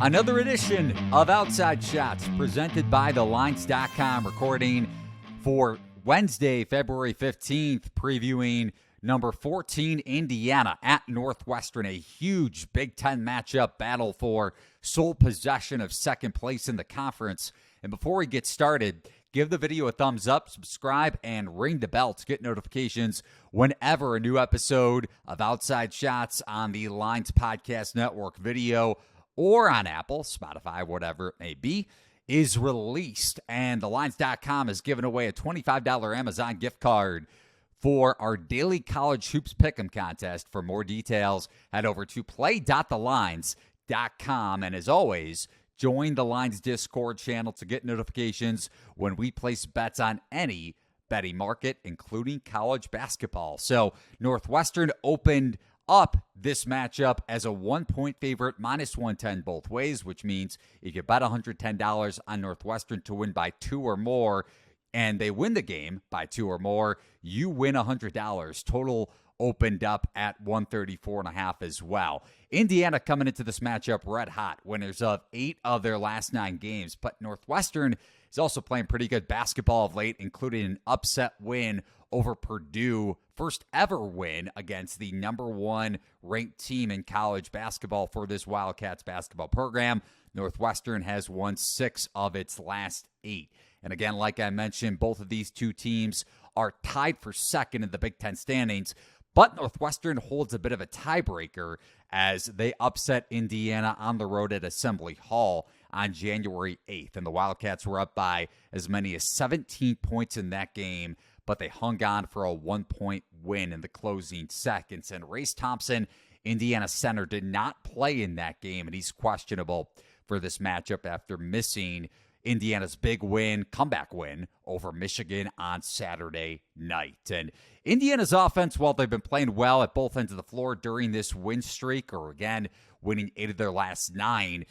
Another edition of Outside Shots presented by thelines.com, recording for Wednesday, February 15th, previewing number 14 Indiana at Northwestern, a huge Big Ten matchup battle for sole possession of second place in the conference. And before we get started, give the video a thumbs up, subscribe, and ring the bell to get notifications whenever a new episode of Outside Shots on the Lines Podcast Network video or on Apple, Spotify, whatever it may be, is released. And thelines.com is giving away a $25 Amazon gift card for our daily college hoops pick'em contest. For more details, head over to play.thelines.com. And as always, join the Lines Discord channel to get notifications when we place bets on any betting market, including college basketball. So Northwestern opened up this matchup as a 1-point favorite, minus 110 both ways, which means if you bet $110 on Northwestern to win by 2 or more, and they win the game by 2 or more, you win $100. Total opened up at 134.5 as well. Indiana coming into this matchup red hot, winners of 8 of their last 9 games, but Northwestern is also playing pretty good basketball of late, including an upset win over Purdue, first ever win against the number 1 ranked team in college basketball for this Wildcats basketball program. Northwestern has won 6 of its last 8. And again, like I mentioned, both of these two teams are tied for second in the Big Ten standings, but Northwestern holds a bit of a tiebreaker as they upset Indiana on the road at Assembly Hall on January 8th. And the Wildcats were up by as many as 17 points in that game, but they hung on for a 1-point win in the closing seconds. And Race Thompson, Indiana center, did not play in that game, and he's questionable for this matchup after missing Indiana's big win, comeback win over Michigan on Saturday night. And Indiana's offense, while they've been playing well at both ends of the floor during this win streak, or again, winning 8 of their last 9,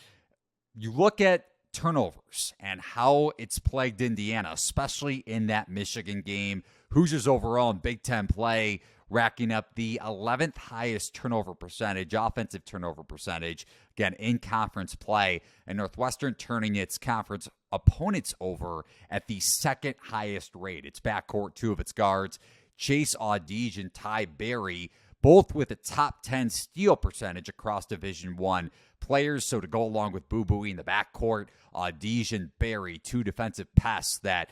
you look at turnovers and how it's plagued Indiana, especially in that Michigan game. Hoosiers overall in Big Ten play racking up the 11th highest turnover percentage, offensive turnover percentage, again, in conference play, and Northwestern turning its conference opponents over at the second highest rate. Its backcourt, 2 of its guards, Chase Audige and Ty Berry, both with a top 10 steal percentage across Division I players. So to go along with Boo Buie in the backcourt, Audige and Berry, 2 defensive pests that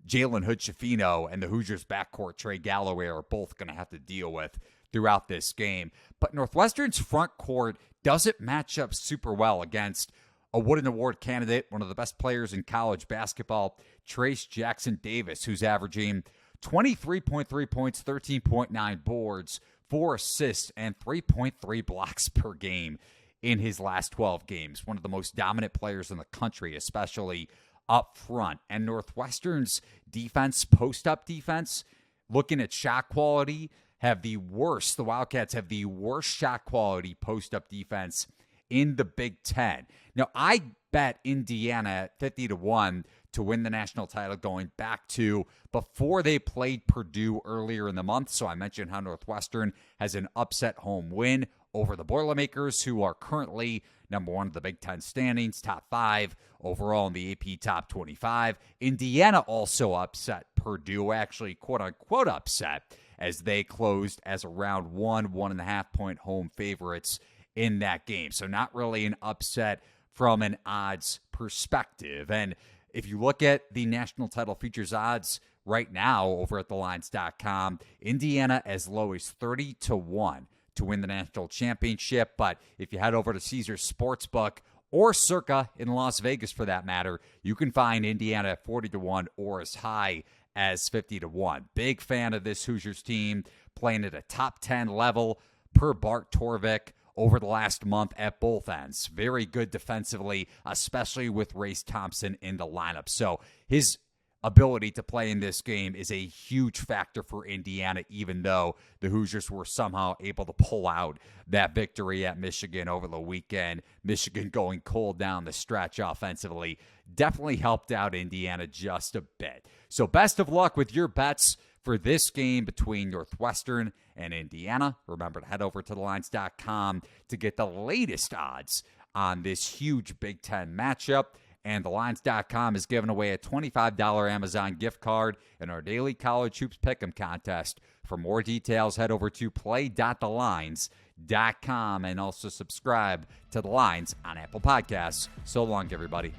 Jalen Hood-Schifino and the Hoosiers backcourt, Trey Galloway, are both going to have to deal with throughout this game. But Northwestern's front court doesn't match up super well against a Wooden Award candidate, one of the best players in college basketball, Trace Jackson Davis, who's averaging 23.3 points, 13.9 boards, 4 assists, and 3.3 blocks per game in his last 12 games. One of the most dominant players in the country, especially up front. And Northwestern's defense, post-up defense, looking at shot quality, have the worst. The Wildcats have the worst shot quality post-up defense in the Big Ten. Now, I bet Indiana 50-1 to win the national title going back to before they played Purdue earlier in the month. So I mentioned how Northwestern has an upset home win over the Boilermakers, who are currently number 1 of the Big Ten standings, top 5 overall in the AP top 25. Indiana also upset Purdue, actually quote-unquote upset, as they closed as around 1.5 point home favorites in that game. So not really an upset from an odds perspective. And if you look at the national title futures odds right now over at thelines.com, Indiana as low as 30-1 to win the national championship. But if you head over to Caesars Sportsbook or Circa in Las Vegas for that matter, you can find Indiana at 40-1 or as high as 50-1. Big fan of this Hoosiers team, playing at a top 10 level per Bart Torvik over the last month at both ends. Very good defensively, especially with Race Thompson in the lineup. So his ability to play in this game is a huge factor for Indiana, even though the Hoosiers were somehow able to pull out that victory at Michigan over the weekend. Michigan going cold down the stretch offensively definitely helped out Indiana just a bit. So best of luck with your bets for this game between Northwestern and Indiana. Remember to head over to thelines.com to get the latest odds on this huge Big Ten matchup. And thelines.com is giving away a $25 Amazon gift card in our daily college hoops pick'em contest. For more details, head over to play.thelines.com and also subscribe to The Lines on Apple Podcasts. So long, everybody.